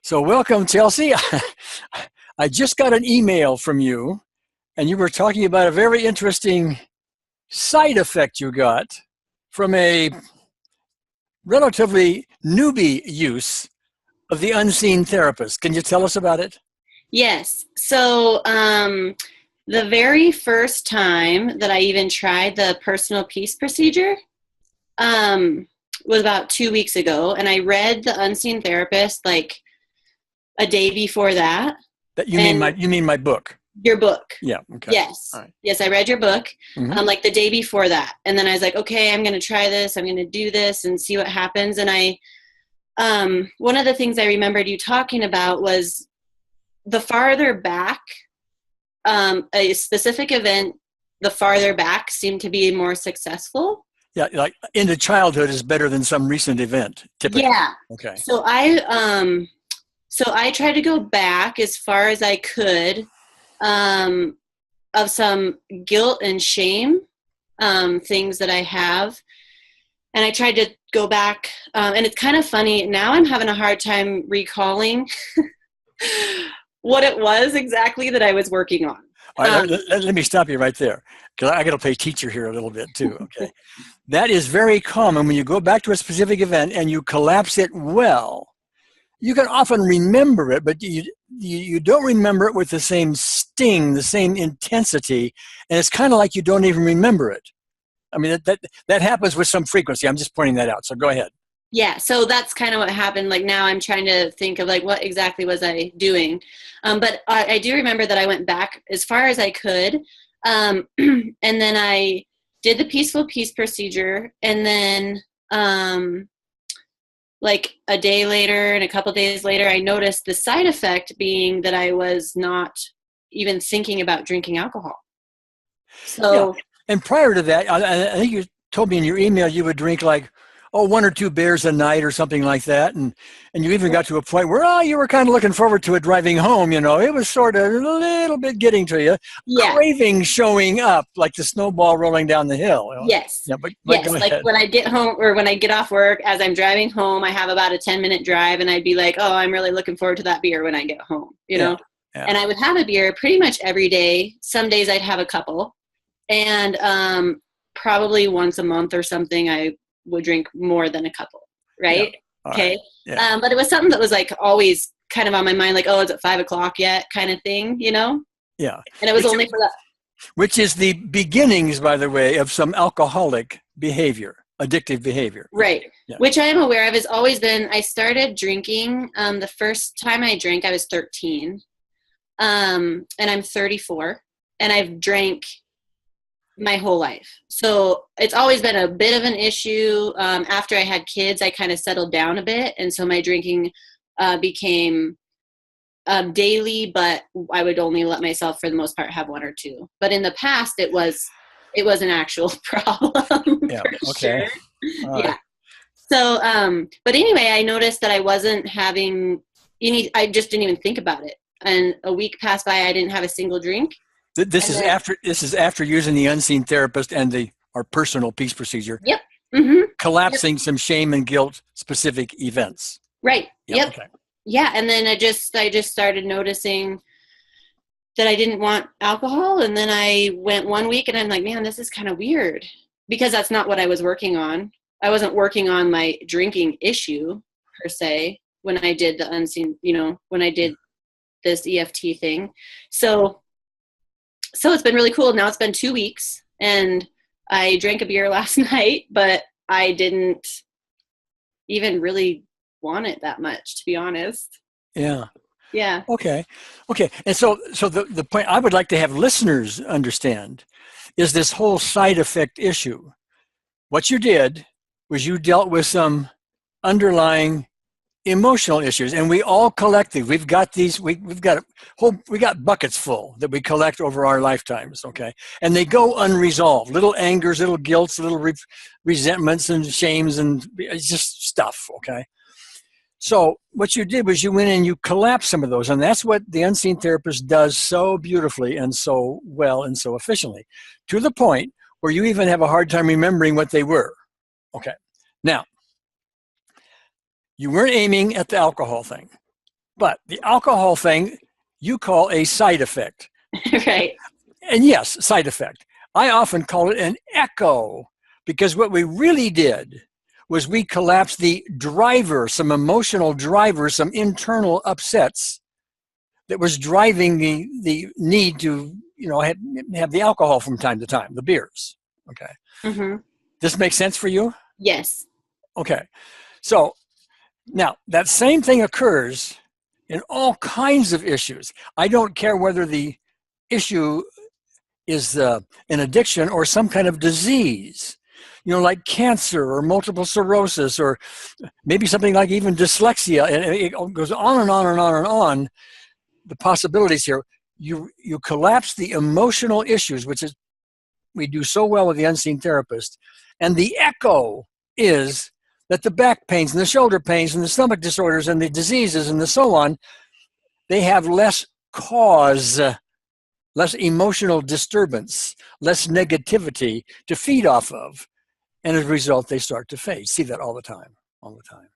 So welcome, Chelsey. I just got an email from you, and you were talking about a very interesting side effect you got from a relatively newbie use of the unseen therapist. Can you tell us about it? Yes. The very first time that I even tried the personal peace procedure was about 2 weeks ago, and I read the Unseen Therapist like a day before that. That And you mean my book? your book, Yeah. Okay. yes, All right. yes, I read your book Mm-hmm. like the day before that, and then I was like, okay, I'm going to try this. I'm going to do this and see what happens. And one of the things I remembered you talking about was the farther back a specific event, the farther back seemed to be more successful. Yeah, like into childhood is better than some recent event, typically. Yeah. Okay. So I tried to go back as far as I could um, of some guilt and shame things that I have, and I tried to go back. And it's kind of funny now. I'm having a hard time recalling what it was exactly that I was working on. All right, let me stop you right there because I got to play teacher here a little bit too. Okay. That is very common when you go back to a specific event and you collapse it well. You can often remember it, but you don't remember it with the same sting, the same intensity, and it's kind of like you don't even remember it. I mean, that happens with some frequency. I'm just pointing that out. So go ahead. Yeah, so that's kind of what happened. Like now I'm trying to think of like what exactly was I doing. But I do remember that I went back as far as I could. And then I did the peaceful peace procedure. And then like a day later and a couple days later, I noticed the side effect being that I was not even thinking about drinking alcohol. Yeah. So And prior to that, I think you told me in your email you would drink like, oh, one or two beers a night or something like that. And you even got to a point where, oh, you were kind of looking forward to it driving home. You know, it was sort of a little bit getting to you. yeah. Craving showing up like the snowball rolling down the hill. You know? Yes. Yeah, but go Yes. Like ahead. when I get home or when I get off work, as I'm driving home, I have about a 10-minute drive and I'd be like, oh, I'm really looking forward to that beer when I get home, you Yeah. know? Yeah. And I would have a beer pretty much every day. Some days I'd have a couple. And probably once a month or something, I would drink more than a couple. Yeah. Right. All right. Okay. Yeah. But it was something that was like always kind of on my mind, like, oh, is it 5 o'clock yet kind of thing, you know? Yeah. And it was only for that. Which is the beginnings, by the way, of some alcoholic behavior, addictive behavior. Right. Yeah. Which I am aware of has always been, I started drinking, the first time I drank, I was 13. And I'm 34 and I've drank my whole life. So it's always been a bit of an issue. After I had kids, I kind of settled down a bit. And so my drinking became daily, but I would only let myself, for the most part, have one or two. But in the past, it was an actual problem. Yeah. For Okay. sure. All Yeah. right. So, but anyway, I noticed that I wasn't having any, I just didn't even think about it. And a week passed by, I didn't have a single drink. This And is then, after using the unseen therapist and our personal peace procedure, yep. Mm-hmm. Yep. collapsing some shame and guilt specific events. Right. Yeah. Yep. Okay. Yeah. And then I just started noticing that I didn't want alcohol. And then I went 1 week and I'm like, man, this is kind of weird, because that's not what I was working on. I wasn't working on my drinking issue per se when I did the unseen, when I did this EFT thing. So it's been really cool. Now it's been 2 weeks and I drank a beer last night, but I didn't even really want it that much, to be honest. Yeah. Yeah. Okay. Okay. And so the point I would like to have listeners understand is this whole side effect issue. What you did was you dealt with some underlying emotional issues, and we all collectively we've got these we've got we got buckets full that we collect over our lifetimes. Okay, and they go unresolved, little angers, little guilts, little resentments and shames, and it's just stuff. Okay, so what you did was you went and you collapsed some of those, and that's what the unseen therapist does so beautifully and so well and so efficiently, to the point where you even have a hard time remembering what they were. Okay, now you weren't aiming at the alcohol thing. But the alcohol thing you call a side effect. Right. And yes, side effect. I often call it an echo, because what we really did was we collapsed the driver, some emotional drivers, some internal upsets that was driving the need to, have the alcohol from time to time, the beers. Okay. Mm-hmm. This makes sense for you? Yes. Okay. So now that same thing occurs in all kinds of issues. I don't care whether the issue is an addiction or some kind of disease, like cancer or multiple sclerosis, or maybe something like even dyslexia. And it goes on and on and on and on. The possibilities here. You collapse the emotional issues, which is we do so well with the unseen therapist, and the echo is that the back pains and the shoulder pains and the stomach disorders and the diseases and the so on, they have less cause, less emotional disturbance, less negativity to feed off of. And as a result, they start to fade. See that all the time, all the time.